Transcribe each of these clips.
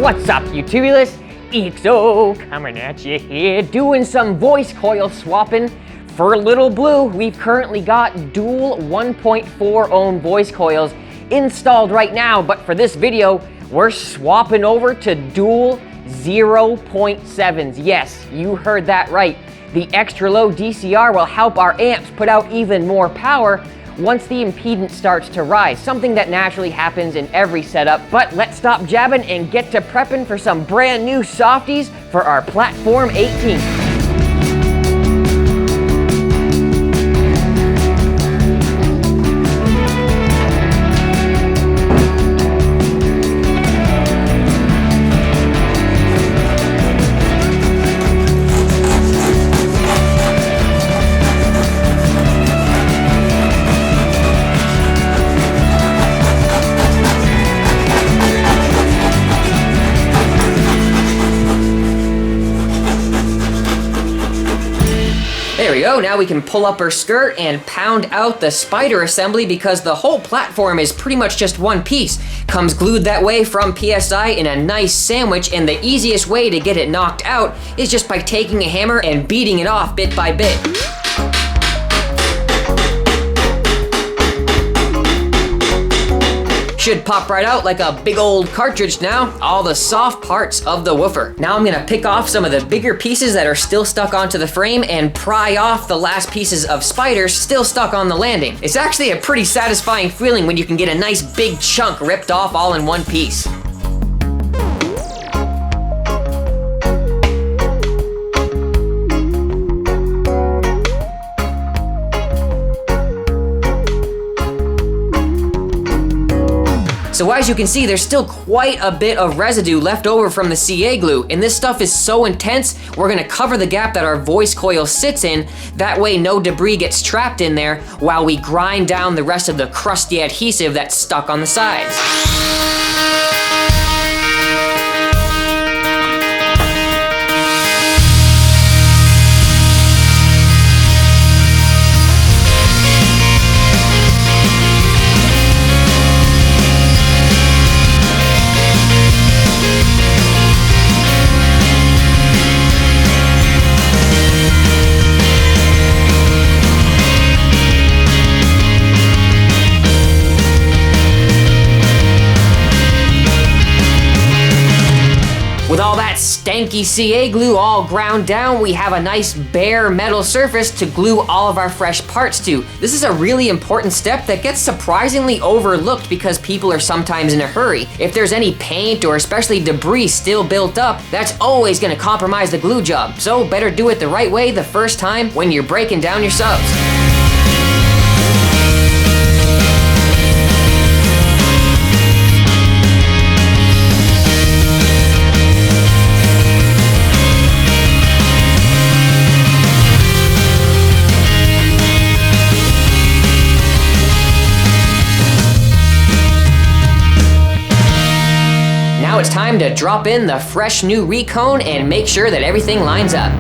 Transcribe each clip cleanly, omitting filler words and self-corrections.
What's up, YouTubulous? EXO coming at you here, doing some voice coil swapping. For Little Blue, we've currently got dual 1.4 ohm voice coils installed right now, but for this video, we're swapping over to dual 0.7s. Yes, you heard that right. The extra low DCR will help our amps put out even more power once the impedance starts to rise, something that naturally happens in every setup. But let's stop jabbing and get to prepping for some brand new softies for our Platform 18. There we go, now we can pull up our skirt and pound out the spider assembly because the whole platform is pretty much just one piece. Comes glued that way from PSI in a nice sandwich, and the easiest way to get it knocked out is just by taking a hammer and beating it off bit by bit. Should pop right out like a big old cartridge now, all the soft parts of the woofer. Now I'm gonna pick off some of the bigger pieces that are still stuck onto the frame and pry off the last pieces of spiders still stuck on the landing. It's actually a pretty satisfying feeling when you can get a nice big chunk ripped off all in one piece. So as you can see, there's still quite a bit of residue left over from the CA glue, and this stuff is so intense, we're gonna cover the gap that our voice coil sits in. That way no debris gets trapped in there while we grind down the rest of the crusty adhesive that's stuck on the sides. With all that stanky CA glue all ground down, we have a nice bare metal surface to glue all of our fresh parts to. This is a really important step that gets surprisingly overlooked because people are sometimes in a hurry. If there's any paint or especially debris still built up, that's always gonna compromise the glue job. So better do it the right way the first time when you're breaking down your subs. Now it's time to drop in the fresh new Recone and make sure that everything lines up.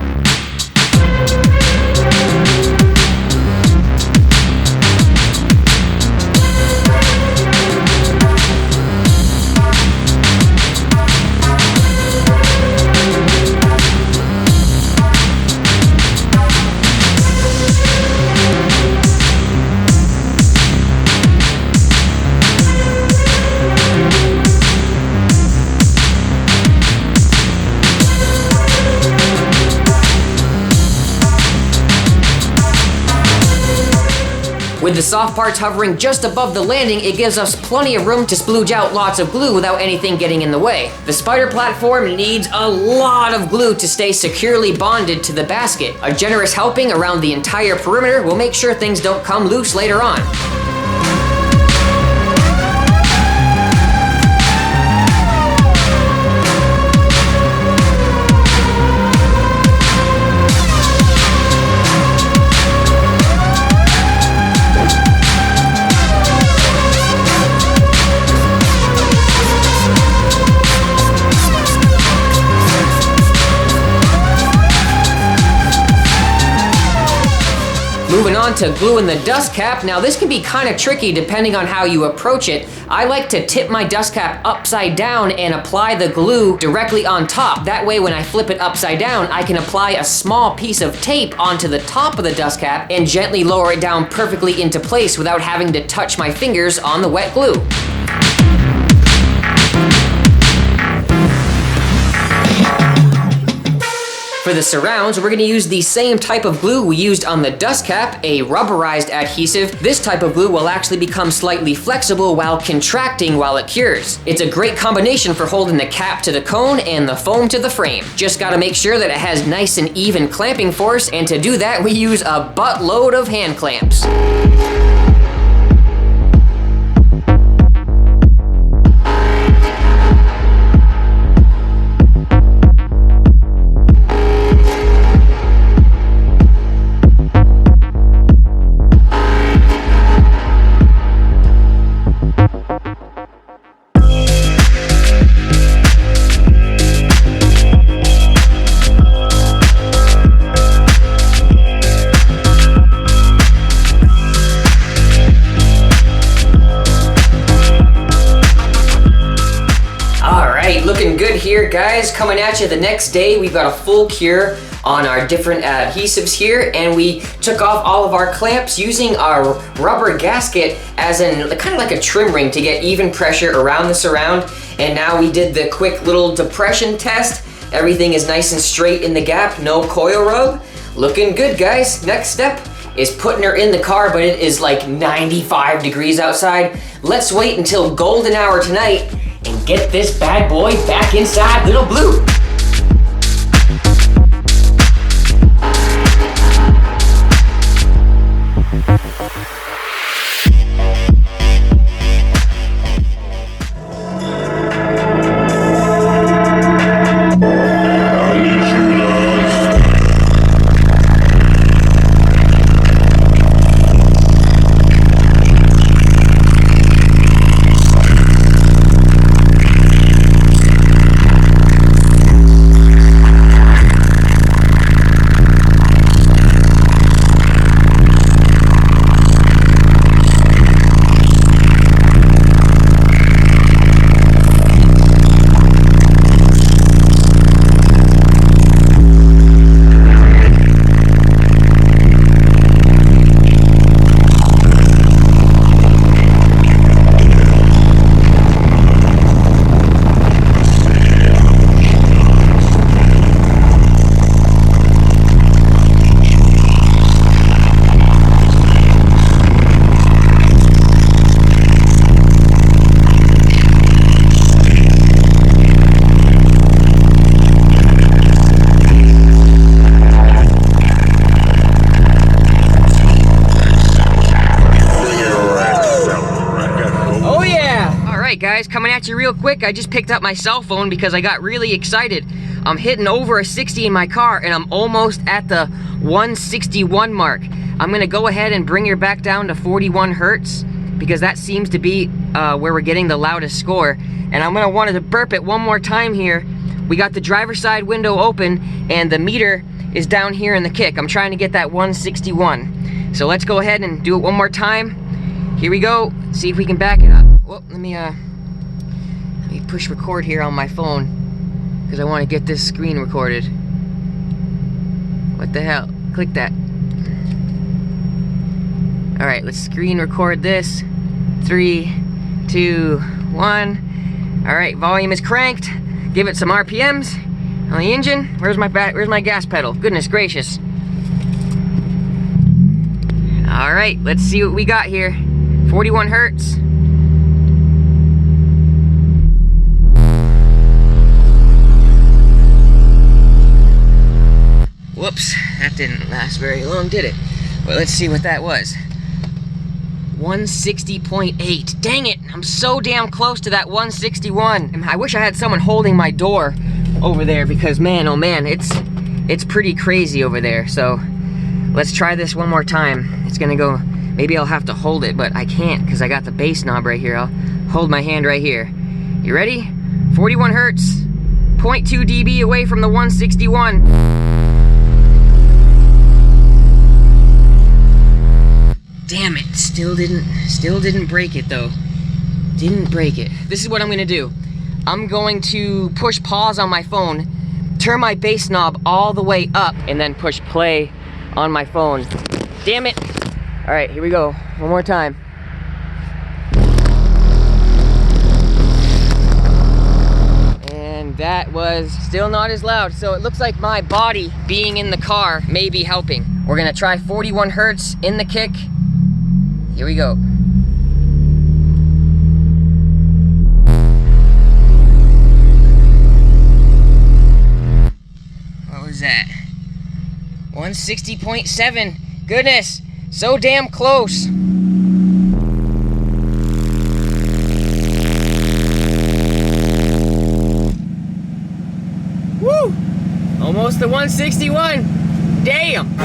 With the soft parts hovering just above the landing, it gives us plenty of room to splooge out lots of glue without anything getting in the way. The spider platform needs a lot of glue to stay securely bonded to the basket. A generous helping around the entire perimeter will make sure things don't come loose later on. Moving on to gluing the dust cap. Now this can be kind of tricky depending on how you approach it. I like to tip my dust cap upside down and apply the glue directly on top. That way when I flip it upside down, I can apply a small piece of tape onto the top of the dust cap and gently lower it down perfectly into place without having to touch my fingers on the wet glue. For the surrounds, we're gonna use the same type of glue we used on the dust cap, a rubberized adhesive. This type of glue will actually become slightly flexible while contracting while it cures. It's a great combination for holding the cap to the cone and the foam to the frame. Just gotta make sure that it has nice and even clamping force, and to do that, we use a buttload of hand clamps. Looking good here, guys. Coming at you the next day, we've got a full cure on our different adhesives here, and we took off all of our clamps using our rubber gasket as in kind of like a trim ring to get even pressure around the surround. And now we did the quick little depression test. Everything is nice and straight in the gap, no coil rub. Looking good, guys. Next step is putting her in the car, but it is like 95 degrees outside. Let's wait until golden hour tonight and get this bad boy back inside Little Blue. Guys, coming at you real quick. I just picked up my cell phone because I got really excited. I'm hitting over a 60 in my car and I'm almost at the 161 mark. I'm gonna go ahead and bring her back down to 41 hertz because that seems to be where we're getting the loudest score. And I'm gonna want to burp it one more time here. We got the driver's side window open and the meter is down here in the kick. I'm trying to get that 161. So let's go ahead and do it one more time. Here we go. See if we can back it up. Well, let me push record here on my phone because I want to get this screen recorded. What the hell? Click that. All right, let's screen record this. 3, 2, 1. All right, volume is cranked. Give it some RPMs on the engine. Where's my gas pedal? Goodness gracious. All right, let's see what we got here. 41 hertz. Whoops, that didn't last very long, did it? Well, let's see what that was. 160.8. Dang it, I'm so damn close to that 161. I wish I had someone holding my door over there because man, oh man, it's pretty crazy over there. So let's try this one more time. It's gonna go, maybe I'll have to hold it, but I can't because I got the bass knob right here. I'll hold my hand right here. You ready? 41 hertz, 0.2 dB away from the 161. Still didn't break it though. Didn't break it. This is what I'm gonna do. I'm going to push pause on my phone, turn my bass knob all the way up, and then push play on my phone. Damn it. All right, here we go. One more time. And that was still not as loud. So it looks like my body being in the car may be helping. We're gonna try 41 Hertz in the kick. Here we go. What was that? 160.7. Goodness, so damn close. Woo! Almost to 161. Damn!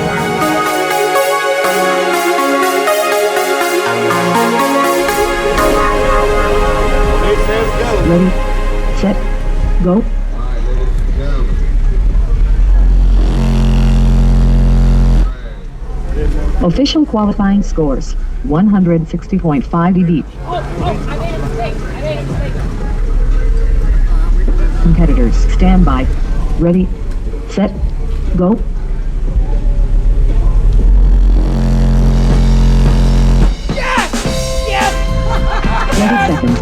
Ready, set, go. Official qualifying scores, 160.5 dB. Oh, I made a mistake. Competitors, stand by. Ready, set, go. Yes! Yes! 20 seconds.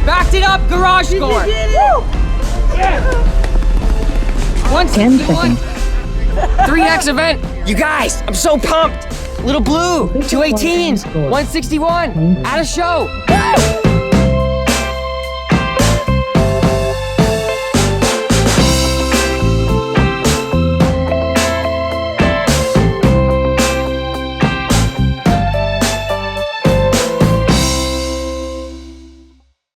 Backed it up, garage score. Yes! 10 seconds. 3x event. You guys, I'm so pumped. Little Blue, 218s, 161, at a show. Woo!